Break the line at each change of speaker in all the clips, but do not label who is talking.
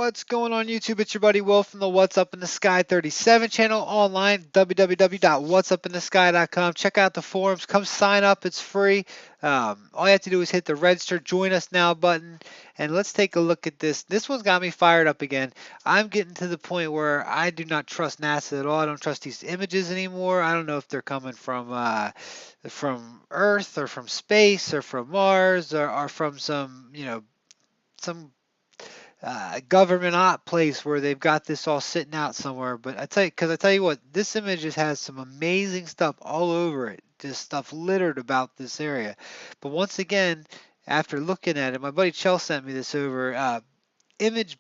What's going on YouTube? It's your buddy Will from the What's Up in the Sky 37 channel online, www.whatsupinthesky.com. Check out the forums. Come sign up. It's free. All you have to do is hit the register, join us now button, and let's take a look at this. This one's got me fired up again. I'm getting to the point where I do not trust NASA at all. I don't trust these images anymore. I don't know if they're coming from Earth or from space or from Mars or from some, some government op place where they've got this all sitting out somewhere. But I tell you what, this image just has some amazing stuff all over it. Just stuff littered about this area. But once again, after looking at it, my buddy Chell sent me this over. Image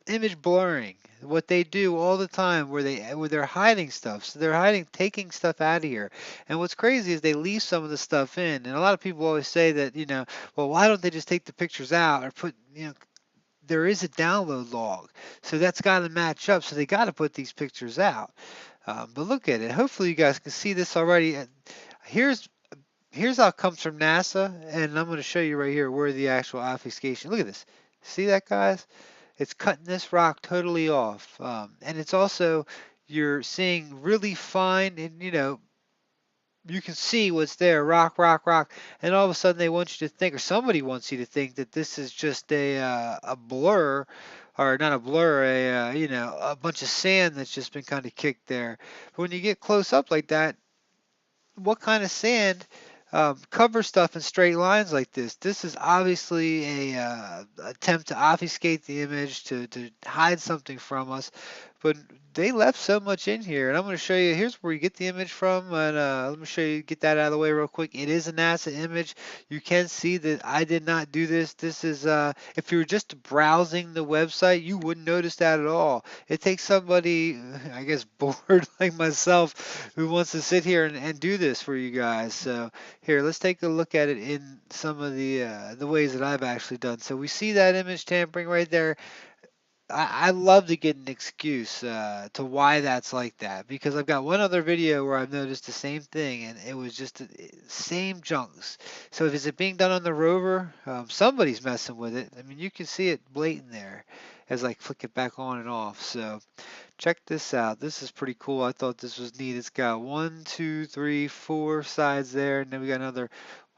image blurring. What they do all the time, where they're hiding stuff. So they're hiding, taking stuff out of here. And what's crazy is they leave some of the stuff in. And a lot of people always say that, well, why don't they just take the pictures out or put, there is a download log, so that's got to match up. So they got to put these pictures out. But look at it. Hopefully you guys can see this already. Here's here's how it comes from NASA, and I'm going to show you right here where the actual obfuscation. Look at this. See that, guys? It's cutting this rock totally off, and it's also you're seeing really fine, and you can see what's there, rock, rock, rock, and all of a sudden they want you to think, or somebody wants you to think that this is just a blur, or not a blur, a bunch of sand that's just been kind of kicked there. But when you get close up like that, what kind of sand covers stuff in straight lines like this? This is obviously a attempt to obfuscate the image, to hide something from us. But they left so much in here, and I'm going to show you. Here's where you get the image from, and let me show you. Get that out of the way real quick. It is a NASA image. You can see that I did not do this. This is if you were just browsing the website, you wouldn't notice that at all. It takes somebody, I guess, bored like myself, who wants to sit here and do this for you guys. So here, let's take a look at it in some of the ways that I've actually done. So we see that image tampering right there. I love to get an excuse to why that's like that, because I've got one other video where I've noticed the same thing, and it was just the same junks. So is it being done on the Rover? Somebody's messing with it. I mean, you can see it blatant there as I flick it back on and off. So check this out. This is pretty cool. I thought this was neat. It's got 1, 2, 3, 4 sides there, and then we got another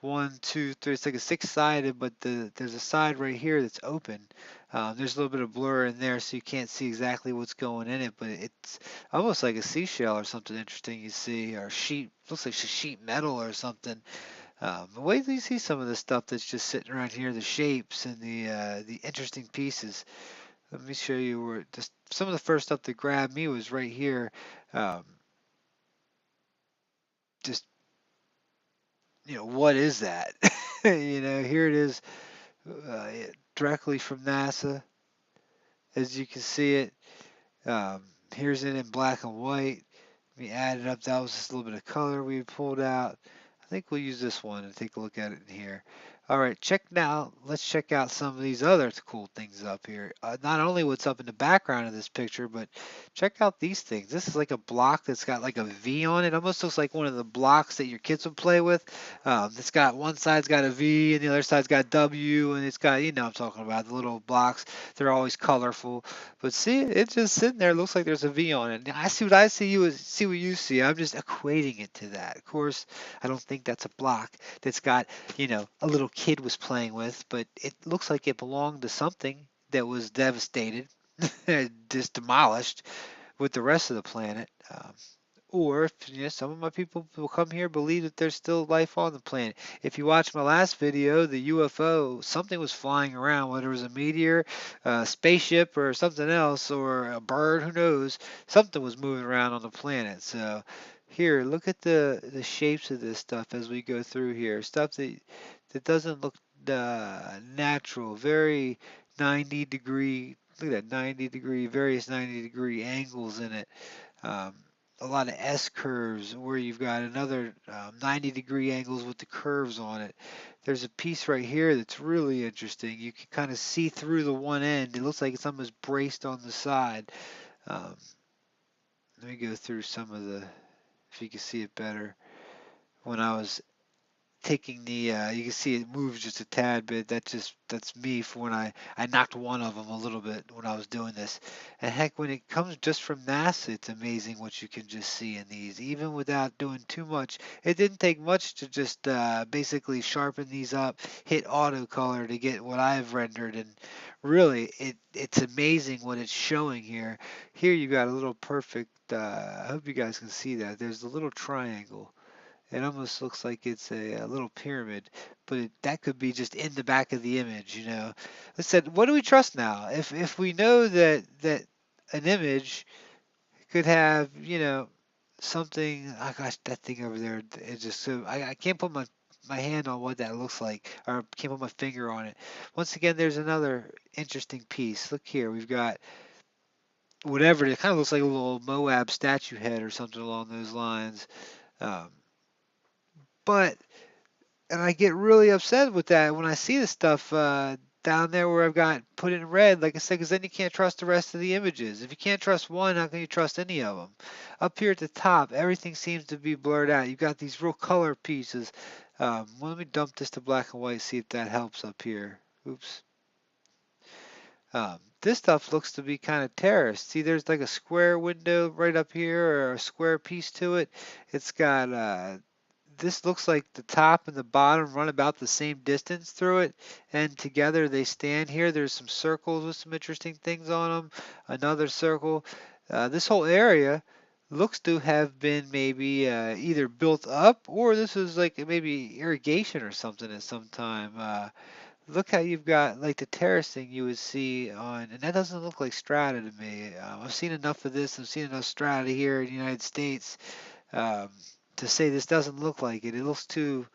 1, 2, 3. It's like a six-sided, but there's a side right here that's open. There's a little bit of blur in there, so you can't see exactly what's going in it, but it's almost like a seashell or something interesting you see, or sheet. Looks like sheet metal or something. Wait till you see some of the stuff that's just sitting around here, the shapes and the interesting pieces. Let me show you where just some of the first stuff that grabbed me was right here. Um, just what is that? Here it is, directly from NASA, as you can see it. Um, Here's it in black and white. We added up. That was just a little bit of color we pulled out. I think we'll use this one and take a look at it in here. All right, let's check out some of these other cool things up here. Not only what's up in the background of this picture, but check out these things. This is like a block that's got like a V on it. Almost looks like one of the blocks that your kids would play with. It's got one side's got a V and the other side's got W, and it's got, I'm talking about the little blocks. They're always colorful. But see, it's just sitting there. It looks like there's a V on it. I see what I see. You see what you see. I'm just equating it to that. Of course, I don't think that's a block that's got, a little kid was playing with, but it looks like it belonged to something that was devastated, just demolished with the rest of the planet. Or if some of my people will come here believe that there's still life on the planet. If you watch my last video, the UFO, something was flying around, whether it was a meteor, a spaceship, or something else, or a bird, who knows? Something was moving around on the planet. So here, look at the shapes of this stuff as we go through here. Stuff that doesn't look natural. Very 90-degree. Look at that 90-degree, various 90-degree angles in it. Um, a lot of S curves where you've got another 90-degree angles with the curves on it. There's a piece right here that's really interesting. You can kind of see through the one end. It looks like it's almost braced on the side. Um, Let me go through some of the, if you can see it better. When I was taking the you can see it moves just a tad bit. That's me for when I knocked one of them a little bit when I was doing this. And heck, when it comes just from NASA, it's amazing what you can just see in these, even without doing too much. It didn't take much to just basically sharpen these up, hit auto color to get what I've rendered, and really it's amazing what it's showing here. Here you got a little perfect. I hope you guys can see that. There's a little triangle. It almost looks like it's a little pyramid, but that could be just in the back of the image, you know. I said, what do we trust now? If we know that an image could have, you know, something. Oh gosh, that thing over there, it just so I can't put my hand on what that looks like, or can't put my finger on it. Once again, there's another interesting piece. Look here, we've got whatever it kind of looks like a little Moab statue head or something along those lines. Um, but and I get really upset with that when I see the stuff down there where I've got put in red, like I said, because then you can't trust the rest of the images. If you can't trust one, how can you trust any of them? Up here at the top, everything seems to be blurred out. You've got these real color pieces. Well, let me dump this to black and white, see if that helps up here. Oops. This stuff looks to be kind of terraced. See, there's like a square window right up here, or a square piece to it. It's got this looks like the top and the bottom run about the same distance through it, and together they stand here. There's some circles with some interesting things on them. Another circle. This whole area looks to have been maybe either built up, or this is like maybe irrigation or something at some time. Look how you've got like the terracing you would see on, and that doesn't look like strata to me. I've seen enough of this. I've seen enough strata here in the United States um, to say this doesn't look like it. It looks too.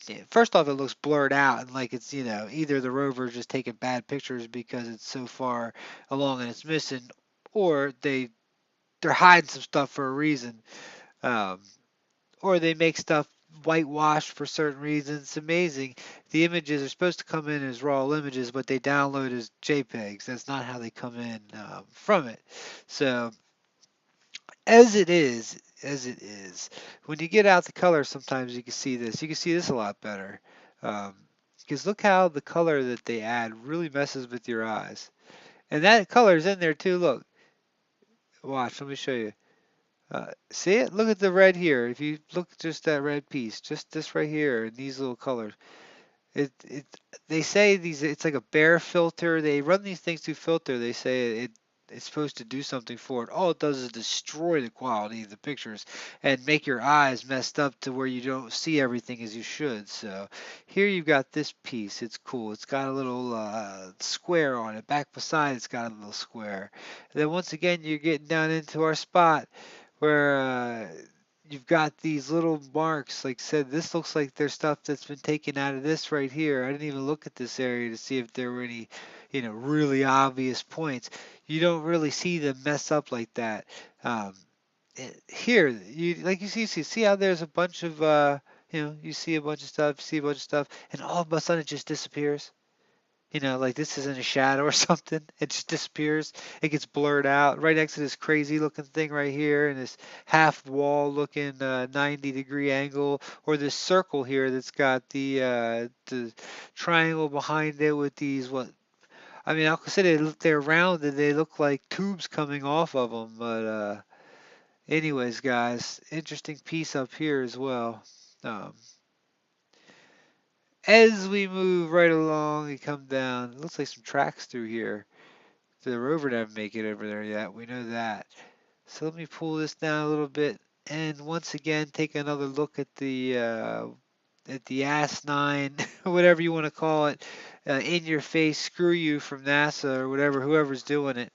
Yeah, first off, it looks blurred out and like it's, you know, either the rover is just taking bad pictures because it's so far along and it's missing, or they're hiding some stuff for a reason, um, or they make stuff whitewashed for certain reasons. It's amazing. The images are supposed to come in as raw images, but they download as JPEGs. That's not how they come in from it. So as it is. When you get out the color, sometimes you can see this. You can see this a lot better. Um, because look how the color that they add really messes with your eyes. And that color is in there too. Look, watch. Let me show you. See it? Look at the red here. If you look at just that red piece, just this right here, and these little colors. It they say these it's like a bare filter. They run these things through filter. They say it's supposed to do something for it. All it does is destroy the quality of the pictures and make your eyes messed up to where you don't see everything as you should. So here you've got this piece. It's cool. It's got a little square on it. Back beside it's got a little square. And then once again you're getting down into our spot where you've got these little marks. Like I said, this looks like there's stuff that's been taken out of this right here. I didn't even look at this area to see if there were any, you know, really obvious points. You don't really see them mess up like that. Um, Here, you like you see how there's a bunch of you know, you see a bunch of stuff, see a bunch of stuff, and all of a sudden it just disappears. You know, like this is in a shadow or something. It just disappears. It gets blurred out right next to this crazy looking thing right here and this half wall looking 90-degree angle, or this circle here that's got the triangle behind it with these what I mean, I'll say they're rounded. They look like tubes coming off of them. But anyways, guys, interesting piece up here as well. Um, as we move right along, we come down. It looks like some tracks through here. The rover didn't make it over there yet. We know that. So let me pull this down a little bit, and once again take another look at the asinine, whatever you want to call it, in your face, screw you from NASA or whatever, whoever's doing it.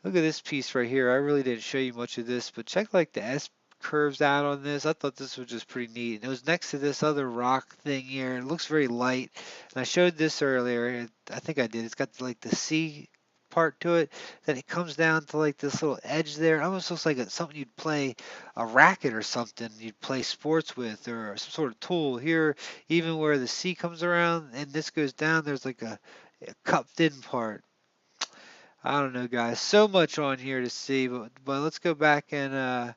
Look at this piece right here. I really didn't show you much of this, but check like the S curves out on this. I thought this was just pretty neat. And it was next to this other rock thing here. It looks very light. And I showed this earlier. I think I did. It's got like the C part to it. Then it comes down to like this little edge there. It almost looks like it's something you'd play a racket or something you'd play sports with, or some sort of tool. Here, even where the C comes around and this goes down, there's like a cupped in part. I don't know, guys. So much on here to see, but let's go back and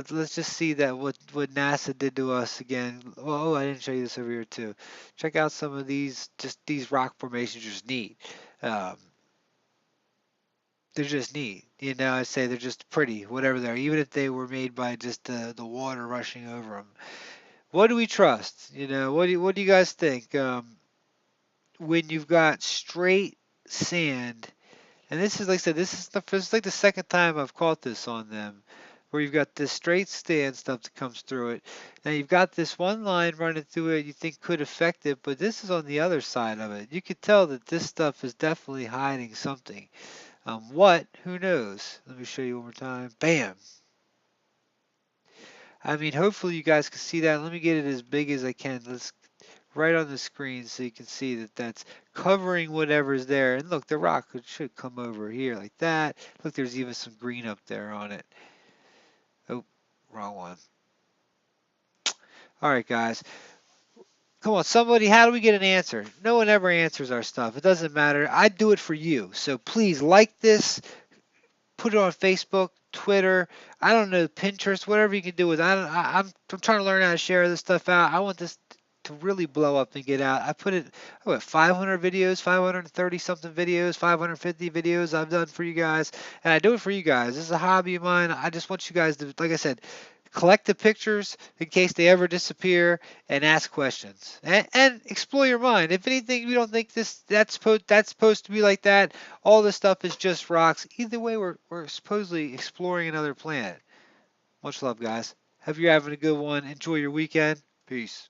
Let's just see that what NASA did to us again. Oh, I didn't show you this over here too. Check out some of these. Just these rock formations are just neat. Um, they're just neat. I say they're just pretty, whatever they are, even if they were made by just the water rushing over them. What do we trust? What do you guys think? When you've got straight sand, and this is like I said, this is like the second time I've caught this on them, where you've got this straight sand stuff that comes through it. Now you've got this one line running through it you think could affect it, but this is on the other side of it. You could tell that this stuff is definitely hiding something. What? Who knows? Let me show you one more time. Bam! I mean, hopefully you guys can see that. Let me get it as big as I can. Let's right on the screen so you can see that that's covering whatever's there. And look, the rock should come over here like that. Look, there's even some green up there on it. Oh, wrong one. All right, guys. Come on, somebody, how do we get an answer? No one ever answers our stuff. It doesn't matter. I do it for you. So please like this, put it on Facebook, Twitter, I don't know, Pinterest, whatever you can do with it. I'm trying to learn how to share this stuff out. I want this to really blow up and get out. I put it, 500 videos, 530 something videos, 550 videos I've done for you guys, and I do it for you guys. This is a hobby of mine. I just want you guys to, like I said, collect the pictures in case they ever disappear and ask questions and explore your mind. If anything, you don't think that's supposed to be like that, all this stuff is just rocks. Either way, we're supposedly exploring another planet. Much love, guys. Hope you're having a good one. Enjoy your weekend. Peace.